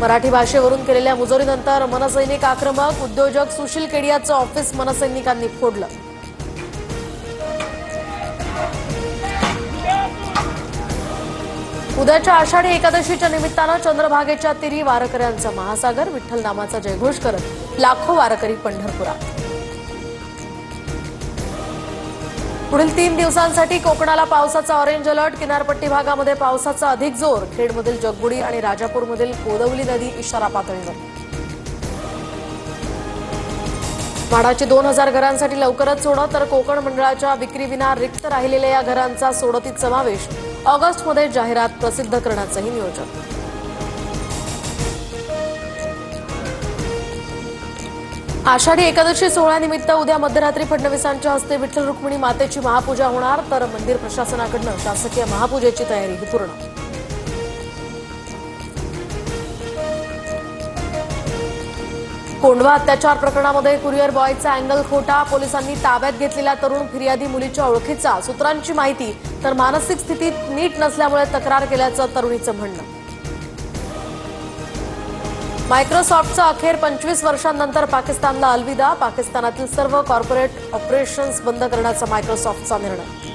मराठी भाषेवरून केलेल्या मुजोरीनंतर मनसैनिक आक्रमक. उद्योजक सुशील केडियाचं ऑफिस मनसैनिकांनी फोडलं. उद्याच्या आषाढी एकादशीच्या निमित्तानं चंद्रभागेच्या तीरी वारकऱ्यांचा महासागर. विठ्ठल नामाचा जयघोष करत लाखो वारकरी पंढरपुरात. पुढील 3 दिवसांसाठी कोकणाला पावसाचा ऑरेंज अलर्ट. किनारपट्टी भागामध्ये पावसाचा अधिक जोर. खेडमधील जगबुडी आणि राजापूरमधील कोदवली नदी इशारा पातळीवर. म्हाडाची 2000 घरांसाठी लवकरच सोडत. तर कोकण मंडळाच्या विक्रीविना रिक्त राहिलेल्या या घरांचा सोडतीत समावेश. ऑगस्टमध्ये जाहिरात प्रसिद्ध करण्याचंही नियोजन. आषाढी एकादशी सोहळ्यानिमित्त उद्या मध्यरात्री फडणवीसांच्या हस्ते विठ्ठल रुक्मिणी मातेची महापूजा होणार. तर मंदिर प्रशासनाकडून शासकीय महापूजेची तयारी पूर्ण. कोंढवा अत्याचार प्रकरणामध्ये कुरिअर बॉयचा अँगल खोटा. पोलिसांनी ताब्यात घेतलेल्या तरुण फिर्यादी मुलीच्या ओळखीचा. सूत्रांची माहिती. तर मानसिक स्थिती नीट नसल्यामुळे तक्रार केल्याचं तरुणीचं म्हणणं. मायक्रोसॉफ्टचं अखेर 25 वर्षांनंतर पाकिस्तानला अलविदा. पाकिस्तानातील सर्व कॉर्पोरेट ऑपरेशन्स बंद करण्याचा मायक्रोसॉफ्टचा निर्णय.